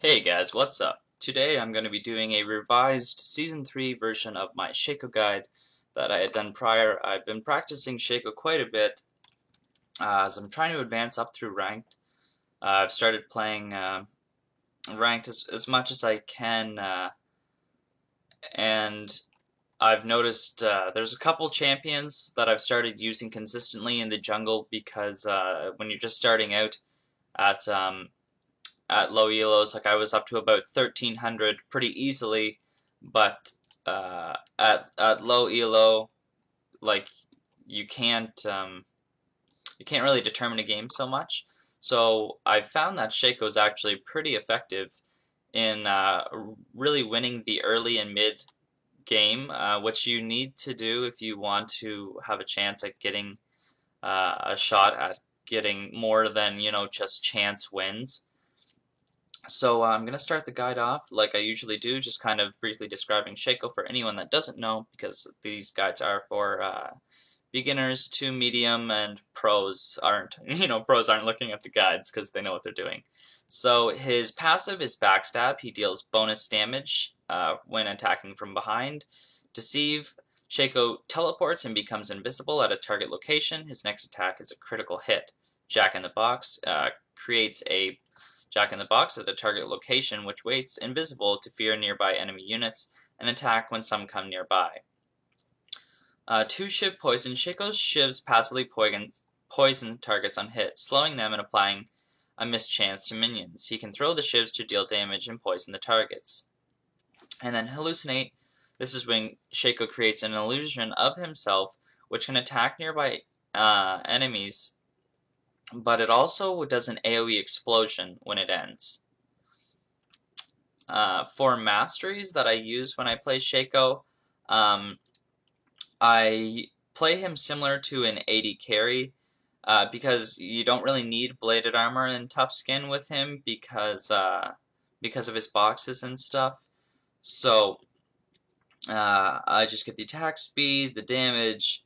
Hey guys, what's up? Today I'm going to be doing a revised Season 3 version of my Shaco guide that I had done prior. I've been practicing Shaco quite a bit as I'm trying to advance up through ranked. I've started playing ranked as much as I can, and I've noticed there's a couple champions that I've started using consistently in the jungle because when you're just starting out at low elos. Like I was up to about 1300 pretty easily, but at low elo, like you can't um, you can't really determine a game so much. So I found that Shaco is actually pretty effective in really winning the early and mid game, which you need to do if you want to have a chance at getting a shot at getting more than just chance wins. So I'm going to start the guide off like I usually do, just kind of briefly describing Shaco for anyone that doesn't know, because these guides are for beginners to medium, and pros aren't. Pros aren't looking at the guides because they know what they're doing. So his passive is Backstab. He deals bonus damage when attacking from behind. Deceive. Shaco teleports and becomes invisible at a target location. His next attack is a critical hit. Jack in the Box creates a Jack in the Box at a target location which waits invisible to fear nearby enemy units and attack when some come nearby. Two Shiv Poison. Shaco's Shivs passively poison targets on hit, slowing them and applying a mischance to minions. He can throw the Shivs to deal damage and poison the targets. And then Hallucinate. This is when Shaco creates an illusion of himself which can attack nearby enemies, but it also does an AoE explosion when it ends. For masteries that I use when I play Shaco, I play him similar to an AD carry because you don't really need bladed armor and tough skin with him because of his boxes and stuff. So I just get the attack speed, the damage,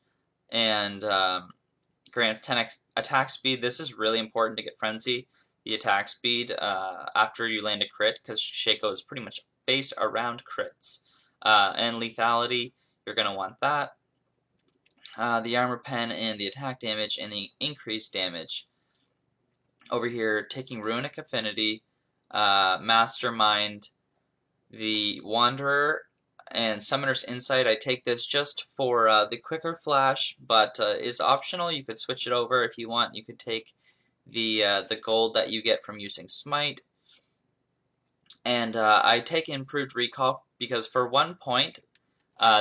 and grants 10x attack speed. This is really important to get Frenzy, the attack speed, after you land a crit, because Shaco is pretty much based around crits. And lethality, you're going to want that. The armor pen and the attack damage and the increased damage. Over here, taking Runic Affinity, Mastermind, the Wanderer, and Summoner's Insight. I take this just for the quicker flash, but is optional. You could switch it over if you want. You could take the gold that you get from using Smite. And I take Improved Recall because for 1 point,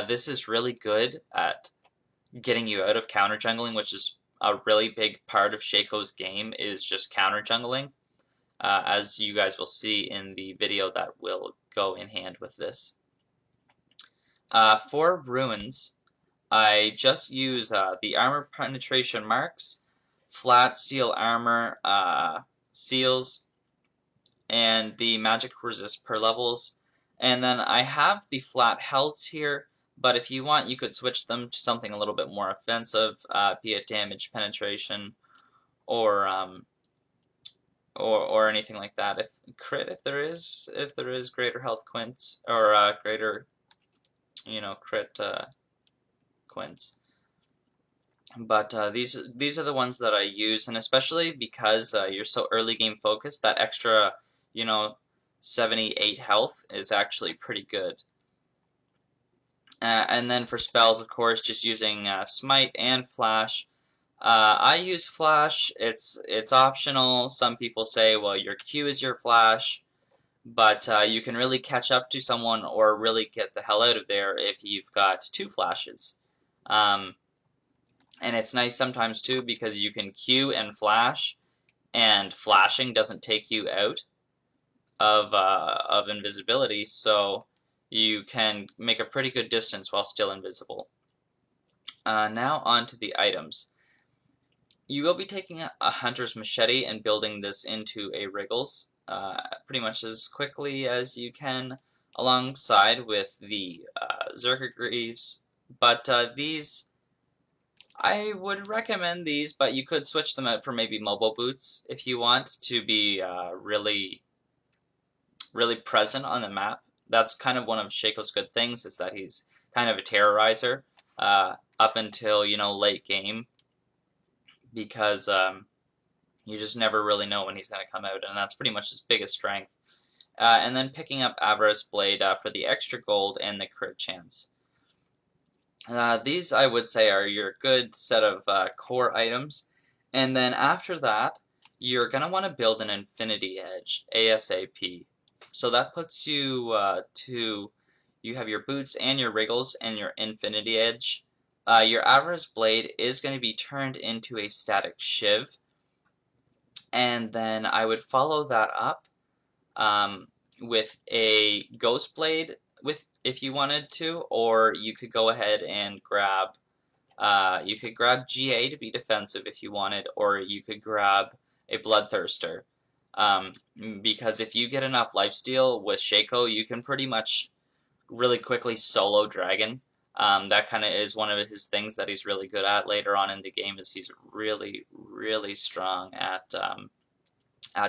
this is really good at getting you out of counter jungling, which is a really big part of Shaco's game, is just counter jungling, as you guys will see in the video that will go in hand with this. For runes, I just use the armor penetration marks, flat seal armor seals, and the magic resist per levels. And then I have the flat healths here, but if you want, you could switch them to something a little bit more offensive, be it damage penetration or anything like that. If there is greater health quints or greater crit quints. But these are the ones that I use, and especially because you're so early game focused, that extra 78 health is actually pretty good. And then for spells, of course, just using Smite and Flash. I use Flash. It's optional. Some people say, well, your Q is your Flash. But you can really catch up to someone or really get the hell out of there if you've got two flashes. And it's nice sometimes too because you can Q and flash, and flashing doesn't take you out of invisibility, so you can make a pretty good distance while still invisible. Now on to the items. You will be taking a Hunter's Machete and building this into a Wriggles pretty much as quickly as you can, alongside with the Zerker Greaves. But these, I would recommend these, but you could switch them out for maybe Mobile Boots if you want to be really really present on the map. That's kind of one of Shaco's good things, is that he's kind of a terrorizer up until, you know, late game, because you just never really know when he's going to come out, and that's pretty much his biggest strength. And then picking up Avarice Blade for the extra gold and the crit chance. These, I would say, are your good set of core items. And then after that, you're going to want to build an Infinity Edge ASAP. So that puts you you have your boots and your wriggles and your Infinity Edge. Your Avarice Blade is going to be turned into a static shiv. And then I would follow that up with a Ghost Blade, if you wanted to, or you could go ahead and grab GA to be defensive if you wanted, or you could grab a Bloodthirster. Because if you get enough lifesteal with Shaco, you can pretty much really quickly solo Dragon. That kind of is one of his things that he's really good at later on in the game, is he's really, really strong at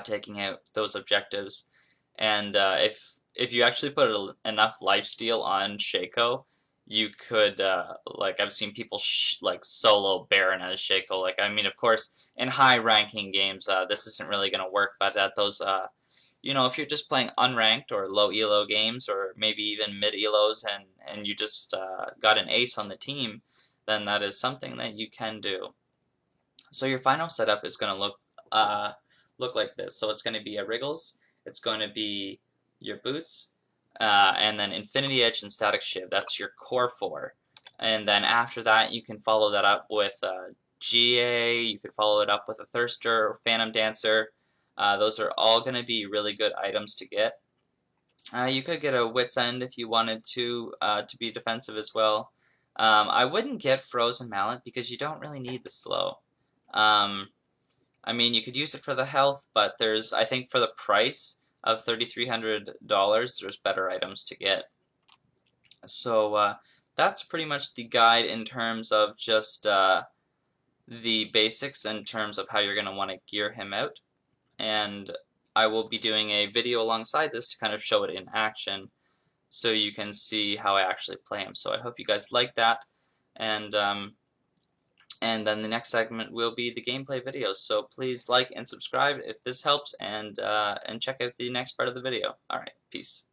taking out those objectives. And if you actually put enough lifesteal on Shaco, you could, like, I've seen people like solo Baron as Shaco. Like, I mean, of course, in high ranking games, this isn't really going to work, but at those, you know, if you're just playing unranked or low elo games, or maybe even mid elos, and you just got an ace on the team, then that is something that you can do. So your final setup is going to look like this. So it's going to be a Wriggles, it's going to be your boots, and then Infinity Edge and Static Shiv. That's your core 4. And then after that, you can follow that up with GA, you could follow it up with a Thirster or Phantom Dancer. Those are all going to be really good items to get. You could get a Wit's End if you wanted to be defensive as well. I wouldn't get Frozen Mallet because you don't really need the slow. I mean, you could use it for the health, but there's, I think, for the price of $3,300, there's better items to get. So that's pretty much the guide in terms of just the basics in terms of how you're going to want to gear him out. And I will be doing a video alongside this to kind of show it in action, so you can see how I actually play him. So I hope you guys like that, and then the next segment will be the gameplay videos. So please like and subscribe if this helps, and check out the next part of the video. Alright, peace.